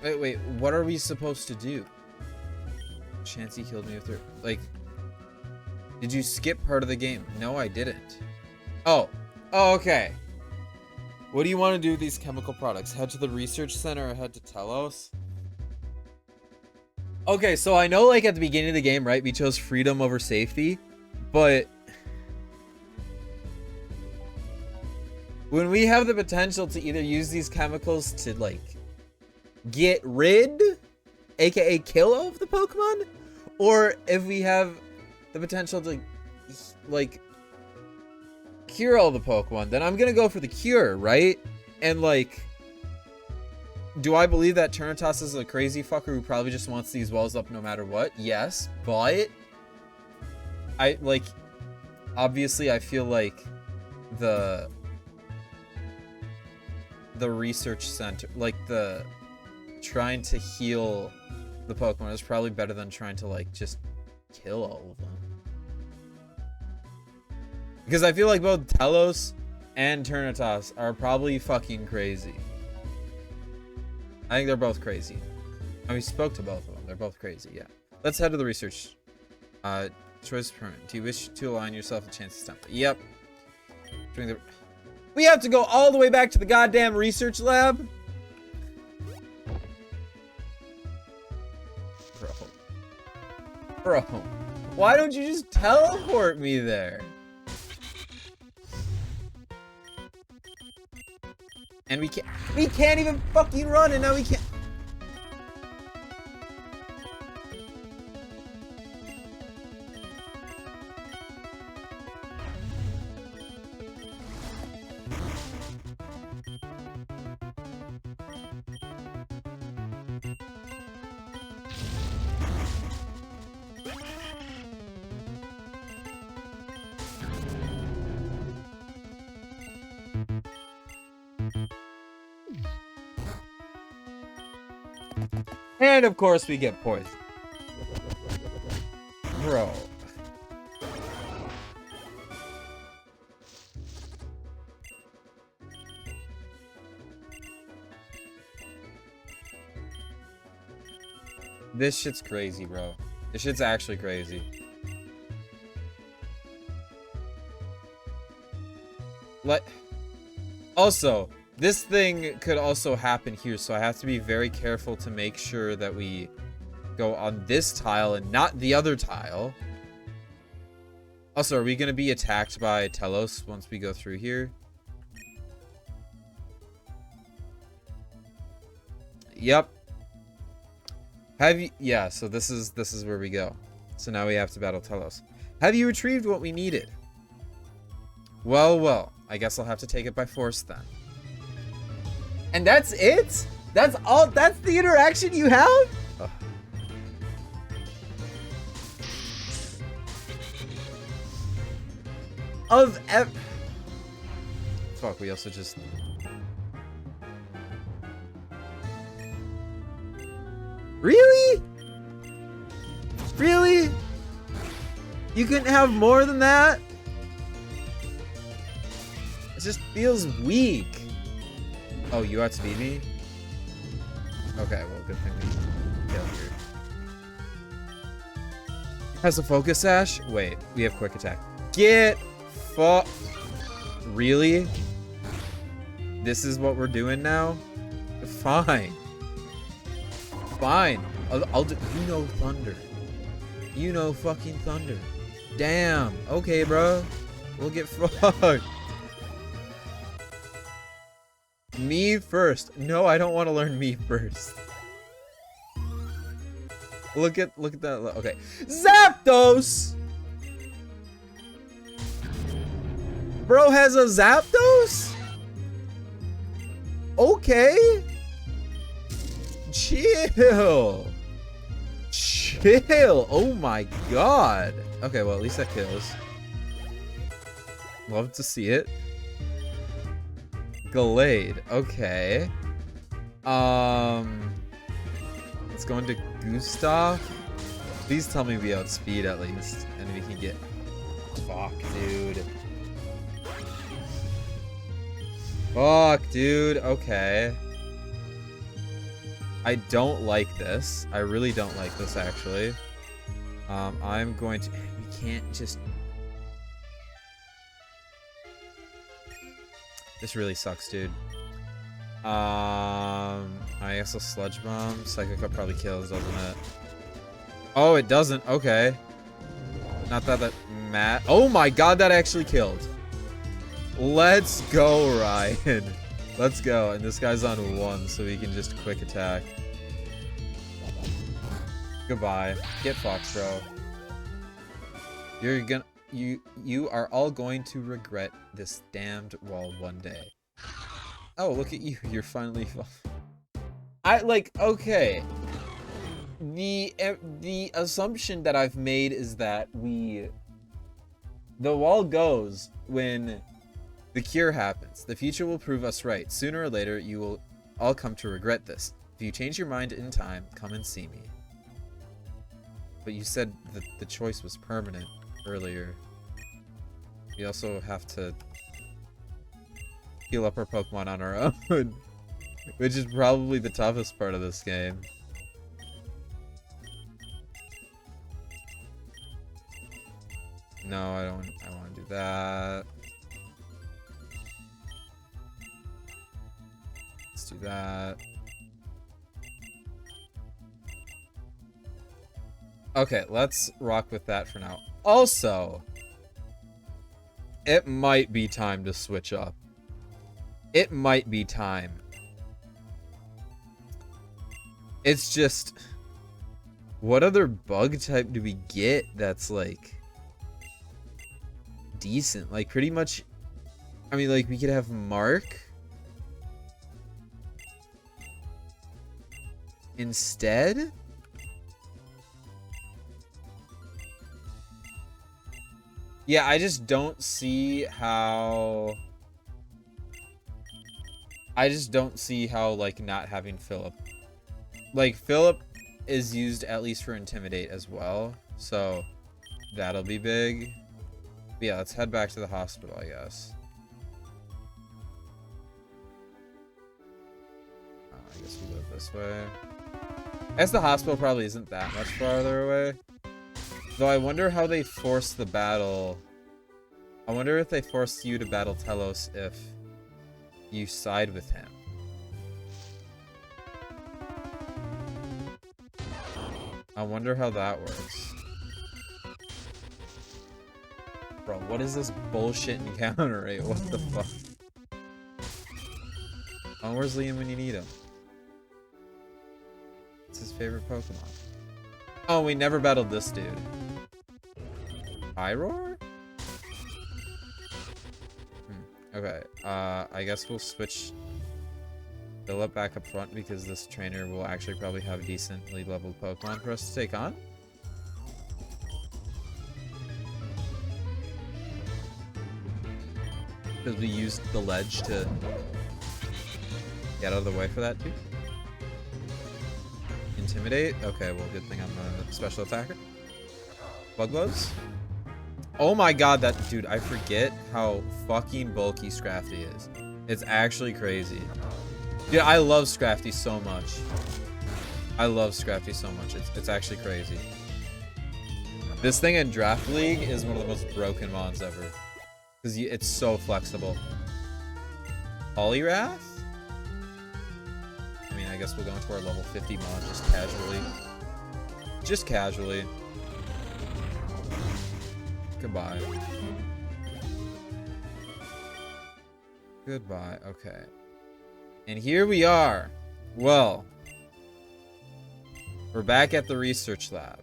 Wait, what are we supposed to do? Chansey killed me with her. Like, did you skip part of the game? No, I didn't. Oh, okay. What do you want to do with these chemical products? Head to the research center or head to Telos? Okay, so I know, like, at the beginning of the game, right, we chose freedom over safety, but when we have the potential to either use these chemicals to, like, get rid, aka kill all of the Pokemon, or if we have the potential to, like, cure all the Pokemon, then I'm gonna go for the cure, right? And, like, do I believe that Turnitos is a crazy fucker who probably just wants these walls up no matter what? Yes, but I, like, obviously I feel like the research center, like, the trying to heal the Pokemon is probably better than trying to, like, just kill all of them. Because I feel like both Telos and Turnitos are probably fucking crazy. I think they're both crazy. And we spoke to both of them. They're both crazy, yeah. Let's head to the research. Choice permanent. Do you wish to align yourself a chance to stamp? Yep. We have to go all the way back to the goddamn research lab? Bro. Why don't you just teleport me there? And we can't even fucking run, and now we can't. And of course we get poisoned. Bro. This shit's crazy, bro. This shit's actually crazy. Also, this thing could also happen here, so I have to be very careful to make sure that we go on this tile and not the other tile. Also, are we going to be attacked by Telos once we go through here? Yep. Yeah, so this is where we go. So now we have to battle Telos. Have you retrieved what we needed? Well, I guess I'll have to take it by force then. And that's it? That's all? That's the interaction you have? Ugh. Fuck, we also just... Really? Really? You couldn't have more than that? It just feels weak. Oh, you outspeed me? Okay, well, good thing we killed you. Has a focus sash? Wait, we have quick attack. Get fucked. Really? This is what we're doing now? Fine. Fine. I'll do. You know thunder. You know fucking thunder. Damn. Okay, bro. We'll get fucked. Me first. No, I don't want to learn me first. Look at that. Okay. Zapdos! Bro has a Zapdos? Okay. Chill. Chill. Oh my god. Okay, well, at least that kills. Love to see it. Gallade. Okay. Let's go into Gustav. Please tell me we outspeed at least. And we can get... Fuck, dude. Fuck, dude. Okay. I don't like this. I really don't like this, actually. I'm going to... We can't just... This really sucks, dude. I guess a Sludge Bomb. Psychic Cup probably kills, doesn't it? Oh, it doesn't. Okay. Not that Matt... Oh my god, that actually killed. Let's go, Ryan. Let's go. And this guy's on 1, so he can just quick attack. Goodbye. Get fucked, bro. You're gonna... You are all going to regret this damned wall one day. Oh, look at you. You're finally... Okay. The assumption that I've made is that the wall goes when the cure happens. The future will prove us right. Sooner or later, you will all come to regret this. If you change your mind in time, come and see me. But you said that the choice was permanent earlier. We also have to heal up our Pokemon on our own, which is probably the toughest part of this game. No, I don't want to do that. Let's do that. Okay, let's rock with that for now. Also, it might be time to switch up. It might be time. It's just, what other bug type do we get that's like decent? Like pretty much, I mean, like we could have Mark instead. Yeah, I just don't see how... like, not having Philip. Like, Philip is used at least for Intimidate as well, so that'll be big. But yeah, let's head back to the hospital, I guess. I guess we live this way. I guess the hospital probably isn't that much farther away. Though I wonder how they force the battle. I wonder if they force you to battle Telos if you side with him. I wonder how that works. Bro, what is this bullshit encounter rate? What the fuck? Oh, where's Liam when you need him? It's his favorite Pokemon. Oh, we never battled this dude. Iroar? Okay, I guess we'll switch Philip back up front because this trainer will actually probably have decently leveled Pokemon for us to take on. Because we used the ledge to get out of the way for that too. Intimidate? Okay, well, good thing I'm a special attacker. Bug Buzz? Oh my god, that dude, I forget how fucking bulky Scrafty is. It's actually crazy. Dude, I love Scrafty so much. I love Scrafty so much. It's actually crazy. This thing in Draft League is one of the most broken mons ever. Because it's so flexible. Poliwrath? I mean, I guess we'll go into our level 50 mon just casually. Just casually. Goodbye. Goodbye. Okay. And here we are. Well, we're back at the research lab.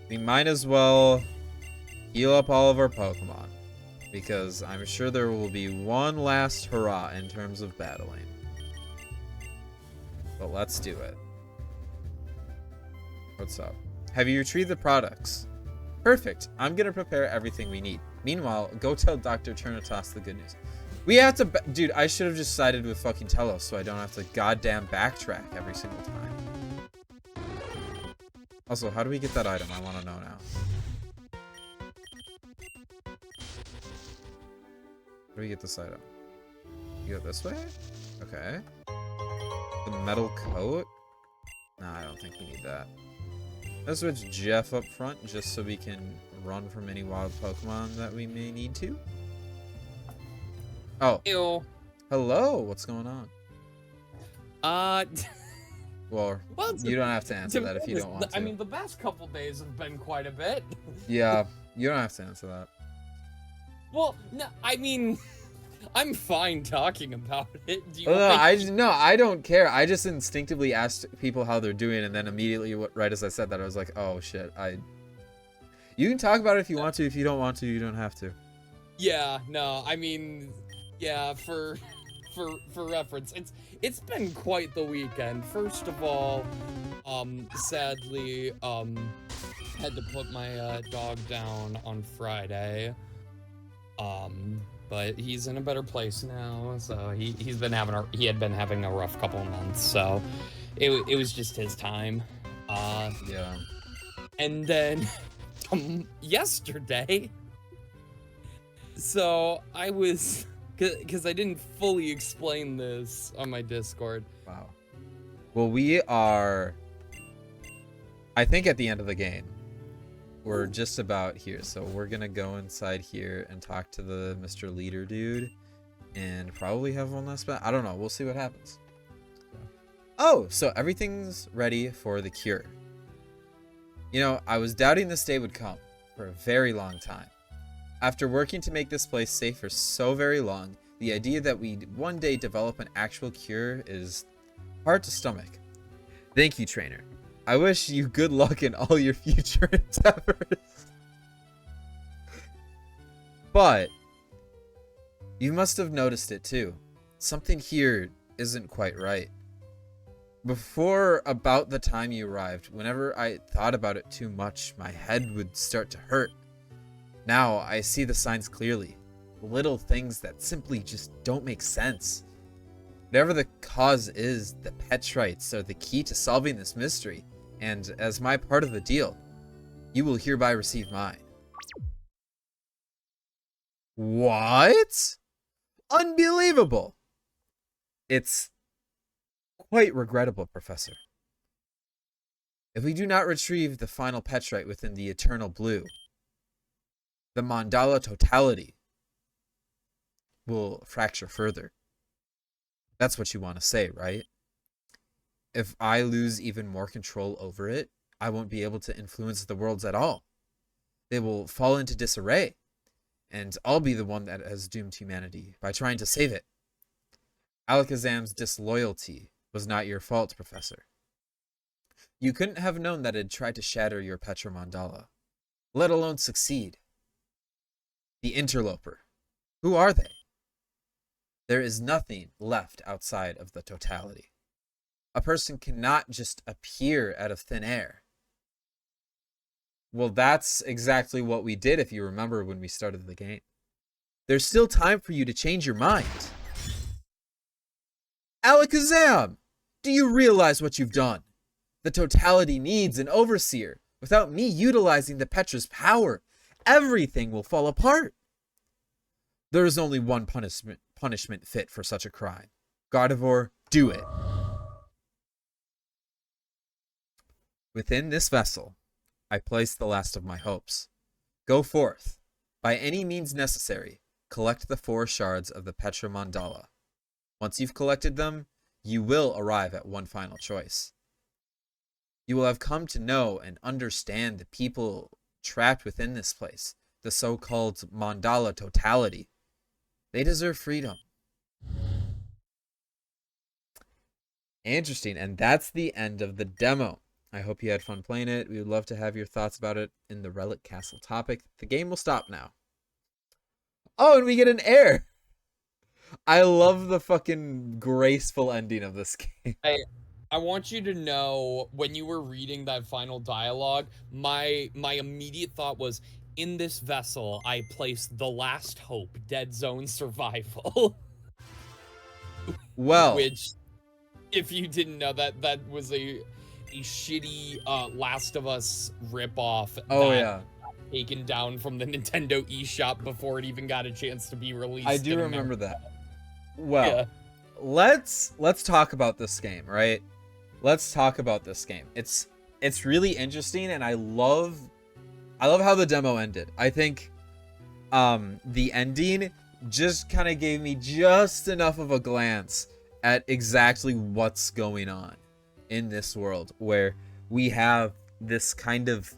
We might as well heal up all of our Pokemon, because I'm sure there will be one last hurrah in terms of battling. But let's do it. What's up? Have you retrieved the products? Perfect. I'm gonna prepare everything we need. Meanwhile, go tell Dr. Chernatos the good news. We have to... Dude, I should have just sided with fucking Telos so I don't have to goddamn backtrack every single time. Also, how do we get that item? I want to know now. How do we get this item? You go this way? Okay. The metal coat? I don't think we need that. Let's switch Jeff up front just so we can run from any wild Pokemon that we may need to. Oh. Ew. Hello, what's going on? Well, you don't have to answer that if you don't want to. I mean, the past couple days have been quite a bit. Yeah, you don't have to answer that. Well, no, I mean, I'm fine talking about it. Do you I don't care. I just instinctively asked people how they're doing, and then immediately, right as I said that, I was like, oh shit, You can talk about it if you want to. If you don't want to, you don't have to. Yeah, no, I mean, yeah, for reference, it's been quite the weekend. First of all, sadly, had to put my dog down on Friday. But he's in a better place now, so he had been having a rough couple of months, so it was just his time. Yeah. And then yesterday, so I was, because I didn't fully explain this on my Discord. Wow. Well, we are, I think, at the end of the game. We're just about here, so we're gonna go inside here and talk to the Mr. Leader dude, and probably have one last bet. I don't know. We'll see what happens. Oh, so everything's ready for the cure. You know, I was doubting this day would come for a very long time. After working to make this place safe for so very long, the idea that we'd one day develop an actual cure is hard to stomach. Thank you, trainer. I wish you good luck in all your future endeavors. But you must have noticed it too. Something here isn't quite right. Before about the time you arrived, whenever I thought about it too much, my head would start to hurt. Now I see the signs clearly. Little things that simply just don't make sense. Whatever the cause is, the Petrites are the key to solving this mystery. And as my part of the deal, you will hereby receive mine. What? Unbelievable! It's quite regrettable, Professor. If we do not retrieve the final Petrite within the Eternal Blue, the Mandala totality will fracture further. That's what you want to say, right? If I lose even more control over it, I won't be able to influence the worlds at all. They will fall into disarray, and I'll be the one that has doomed humanity by trying to save it. Alakazam's disloyalty was not your fault, Professor. You couldn't have known that it'd tried to shatter your Petra Mandala, let alone succeed. The interloper. Who are they? There is nothing left outside of the totality. A person cannot just appear out of thin air. Well, that's exactly what we did, if you remember when we started the game. There's still time for you to change your mind. Alakazam! Do you realize what you've done? The totality needs an overseer. Without me utilizing the Petra's power, everything will fall apart. There is only one punishment fit for such a crime. Gardevoir, do it. Within this vessel, I place the last of my hopes. Go forth. By any means necessary, collect the 4 shards of the Petra Mandala. Once you've collected them, you will arrive at one final choice. You will have come to know and understand the people trapped within this place, the so-called Mandala totality. They deserve freedom. Interesting, and that's the end of the demo. I hope you had fun playing it. We would love to have your thoughts about it in the Relic Castle topic. The game will stop now. Oh, and we get an air. I love the fucking graceful ending of this game. I want you to know, when you were reading that final dialogue, my immediate thought was, in this vessel, I placed the last hope, Dead Zone survival. Well, which, if you didn't know, that was a shitty Last of Us ripoff. Oh yeah, taken down from the Nintendo eShop before it even got a chance to be released. I do remember that. Well, yeah. Let's talk about this game, right? let's talk about this game. It's really interesting, and I love how the demo ended. I think the ending just kind of gave me just enough of a glance at exactly what's going on in this world, where we have this kind of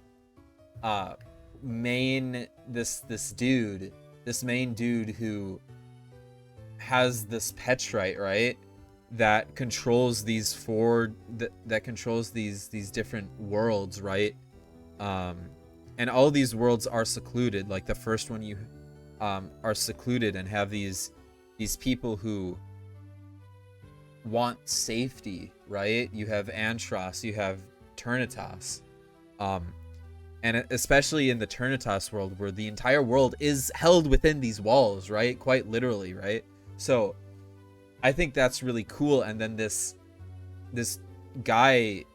main dude who has this Petrite, right, that controls these that controls these different worlds, right? And all these worlds are secluded. Like the first one, you are secluded and have these people who want safety, right? You have Antros, you have Turnitas, and especially in the Turnitas world, where the entire world is held within these walls, right? Quite literally, right? So I think that's really cool. And then this guy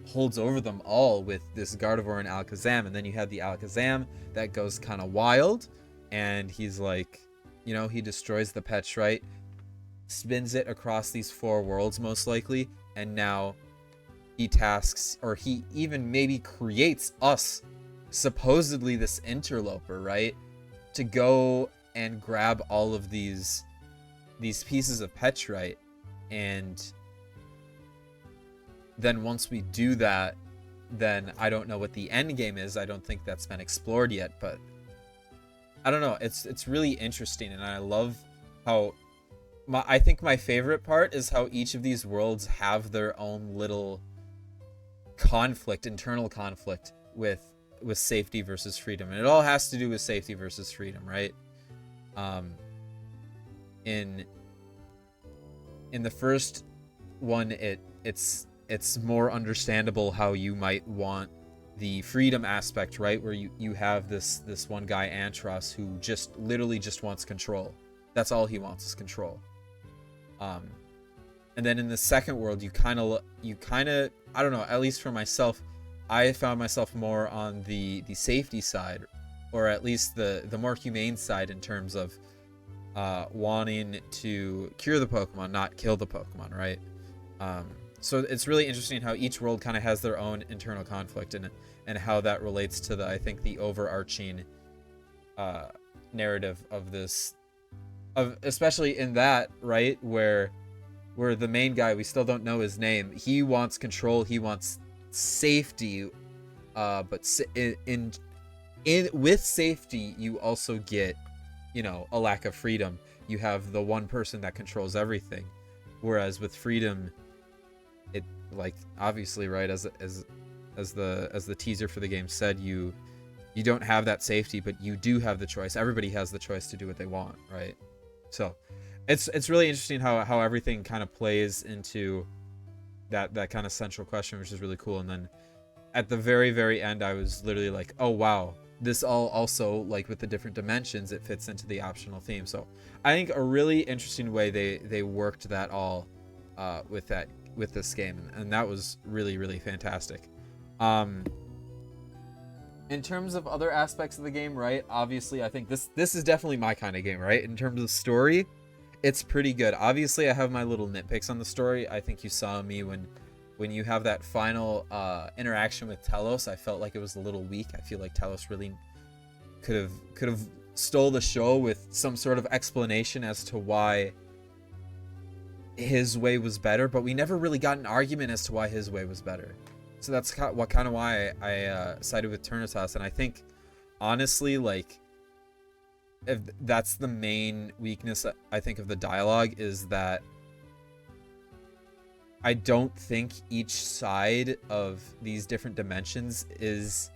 holds over them all with this Gardevoir and Alakazam, and then you have the Alakazam that goes kind of wild, and he's like, you know, he destroys the Petrite, spins it across these 4 worlds most likely, and now he tasks, or he even maybe creates us, supposedly this interloper, right, to go and grab all of these pieces of Petrite. And then once we do that, then I don't know what the end game is. I don't think that's been explored yet, but I don't know. It's really interesting, and I love how I think my favorite part is how each of these worlds have their own little internal conflict with safety versus freedom, and it all has to do with safety versus freedom, right? In the first one, it's more understandable how you might want the freedom aspect, right? Where you have this one guy, Antros, who just literally just wants control. That's all he wants is control. And then in the second world, you kind of I don't know, at least for myself, I found myself more on the safety side, or at least the more humane side, in terms of wanting to cure the Pokemon, not kill the Pokemon, right? So it's really interesting how each world kind of has their own internal conflict, and how that relates to I think the overarching narrative of this, especially in that, right, where the main guy, we still don't know his name, he wants control, he wants safety, but with safety you also get, you know, a lack of freedom. You have the one person that controls everything, whereas with freedom, it, like, obviously, right, as the teaser for the game said, you don't have that safety, but you do have the choice. Everybody has the choice to do what they want, right? So it's really interesting how everything kind of plays into that kind of central question, which is really cool. And then at the very, very end, I was literally like, oh wow, this all also, like, with the different dimensions, it fits into the optional theme. So I think a really interesting way they worked that all with this game, and that was really, really fantastic. In terms of other aspects of the game, right, obviously I think this is definitely my kind of game, right? In terms of story, it's pretty good. Obviously I have my little nitpicks on the story. I think you saw me when you have that final interaction with Telos, I felt like it was a little weak. I feel like Telos really could have stole the show with some sort of explanation as to why his way was better, but we never really got an argument as to why his way was better. So that's kind of why I sided with Turnitas. And I think, honestly, like, if that's the main weakness, I think, of the dialogue, is that I don't think each side of these different dimensions is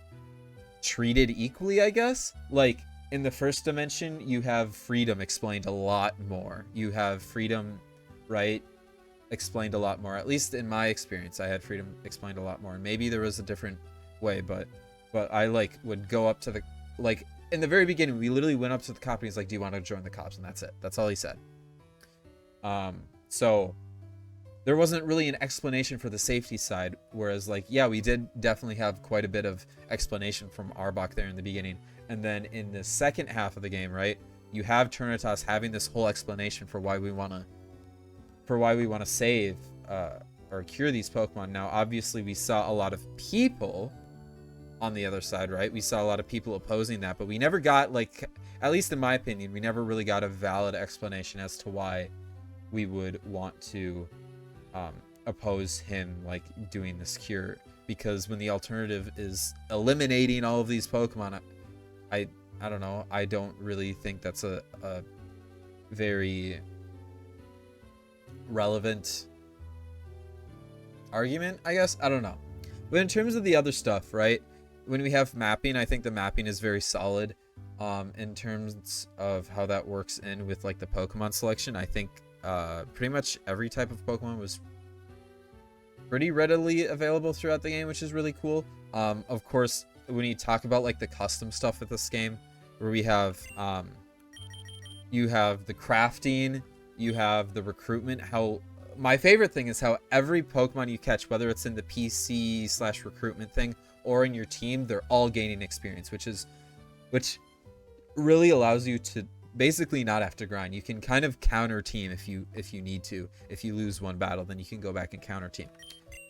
treated equally, I guess. Like, in the first dimension, you have freedom explained a lot more. You have freedom, right, explained a lot more. At least in my experience, I had freedom explained a lot more. Maybe there was a different way, but I, like, would go up to the, like, in the very beginning, we literally went up to the cop and he's like, do you want to join the cops? And that's it. That's all he said. So there wasn't really an explanation for the safety side, whereas, like, yeah, we did definitely have quite a bit of explanation from Arbok there in the beginning. And then in the second half of the game, right, you have Turnitas having this whole explanation for why we want to save or cure these Pokemon. Now, obviously, we saw a lot of people on the other side, right? We saw a lot of people opposing that, but we never got, like, at least in my opinion, we never really got a valid explanation as to why we would want to oppose him, like, doing this cure. Because when the alternative is eliminating all of these Pokemon, I don't know. I don't really think that's a very relevant argument, I guess. I don't know. But in terms of the other stuff, right? When we have mapping, I think the mapping is very solid. In terms of how that works in with, like, the Pokemon selection, I think pretty much every type of Pokemon was pretty readily available throughout the game, which is really cool. Of course, when you talk about, like, the custom stuff with this game, where we have you have the crafting, you have the recruitment. How my favorite thing is how every Pokemon you catch, whether it's in the PC/recruitment thing or in your team, they're all gaining experience, which really allows you to basically not have to grind. You can kind of counter team if you need to. If you lose one battle, then you can go back and counter team.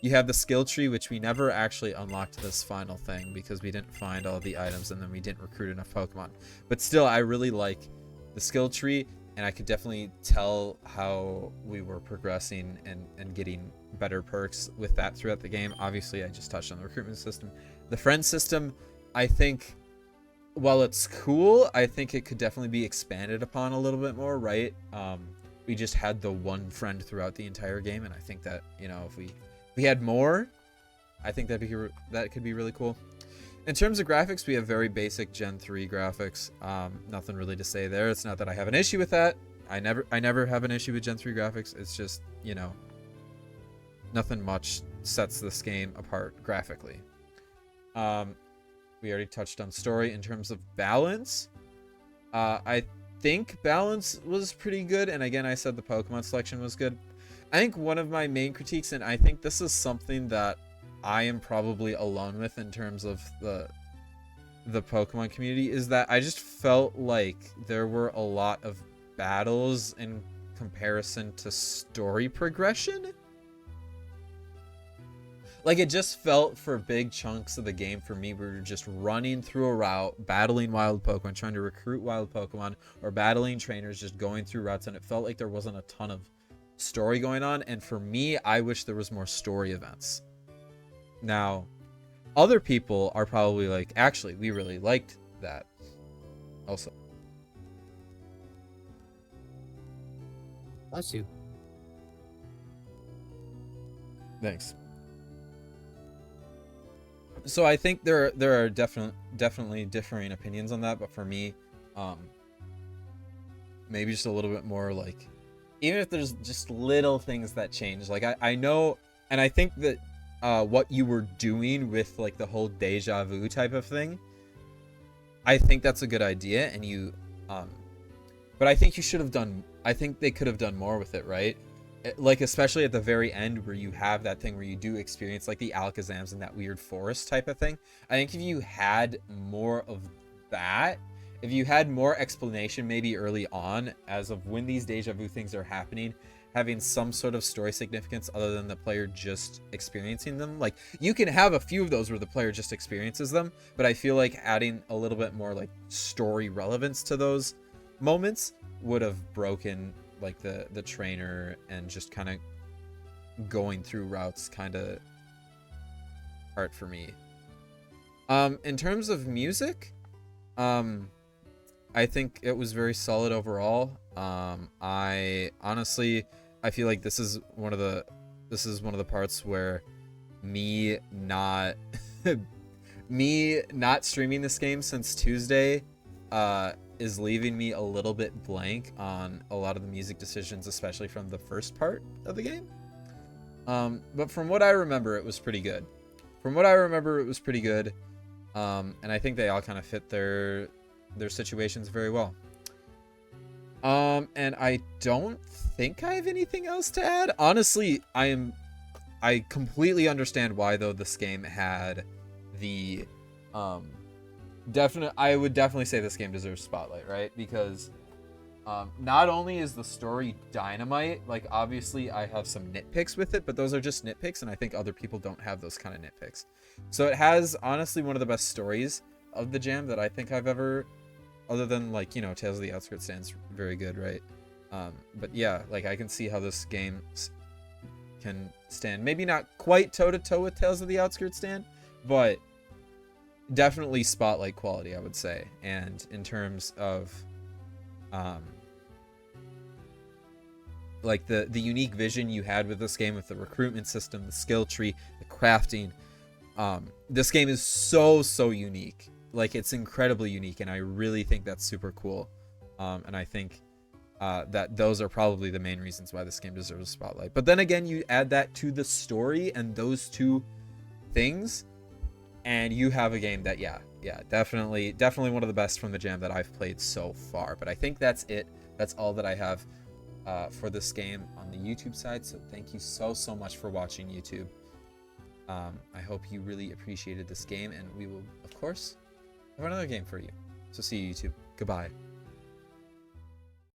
You have the skill tree, which we never actually unlocked this final thing because we didn't find all the items and then we didn't recruit enough Pokemon. But still, I really like the skill tree, and I could definitely tell how we were progressing and getting better perks with that throughout the game. Obviously, I just touched on the recruitment system. The friend system, I think, while it's cool, I think it could definitely be expanded upon a little bit more, right? We just had the one friend throughout the entire game, and I think that, you know, if we had more, I think that could be really cool. In terms of graphics, we have very basic Gen 3 graphics. Nothing really to say there. It's not that I have an issue with that. I never have an issue with Gen 3 graphics. It's just, you know, nothing much sets this game apart graphically. We already touched on story. In terms of balance, I think balance was pretty good. And again, I said the Pokemon selection was good. I think one of my main critiques, and I think this is something that I am probably alone with in terms of the Pokemon community, is that I just felt like there were a lot of battles in comparison to story progression. Like, it just felt for big chunks of the game for me, we were just running through a route, battling wild Pokemon, trying to recruit wild Pokemon, or battling trainers, just going through routes, and it felt like there wasn't a ton of story going on. And for me, I wish there was more story events. Now, other people are probably like, actually, we really liked that also. Bless you. Thanks. So I think there are definitely differing opinions on that, but for me, maybe just a little bit more, like, even if there's just little things that change. Like, I know, and I think that what you were doing with, like, the whole deja vu type of thing, I think that's a good idea, and you but I think you should have done, I think they could have done more with it, right? Like, especially at the very end where you have that thing where you do experience, like, the Alakazams in that weird forest type of thing. I think if you had more of that, if you had more explanation maybe early on as of when these deja vu things are happening, having some sort of story significance other than the player just experiencing them. Like, you can have a few of those where the player just experiences them, but I feel like adding a little bit more, like, story relevance to those moments would have broken, like, the trainer and just kind of going through routes kind of hard for me. In terms of music, I think it was very solid overall. I honestly, I feel like this is one of the parts where me not streaming this game since Tuesday is leaving me a little bit blank on a lot of the music decisions, especially from the first part of the game. But from what I remember, it was pretty good. And I think they all kind of fit their situations very well. And I don't think I have anything else to add. Honestly, I completely understand why, though, this game had the I would definitely say this game deserves spotlight, right? Because Not only is the story dynamite, like obviously I have some nitpicks with it, but those are just nitpicks, and I think other people don't have those kind of nitpicks. So it has honestly one of the best stories of the jam that I think I've ever, other than like, you know, Tales of the Outskirts stands very good, right? But yeah, like I can see how this game can stand, maybe not quite toe to toe with Tales of the Outskirts stand, but definitely spotlight quality, I would say. And in terms of like the unique vision you had with this game, with the recruitment system, the skill tree, the crafting, this game is so unique. Like, it's incredibly unique, and I really think that's super cool. And I think that those are probably the main reasons why this game deserves a spotlight. But then again, you add that to the story and those two things, and you have a game that, yeah, definitely one of the best from the jam that I've played so far. But I think that's it. That's all that I have for this game on the YouTube side. So thank you so much for watching, YouTube. I hope you really appreciated this game, and we will, of course, have another game for you. So see you, YouTube. Goodbye.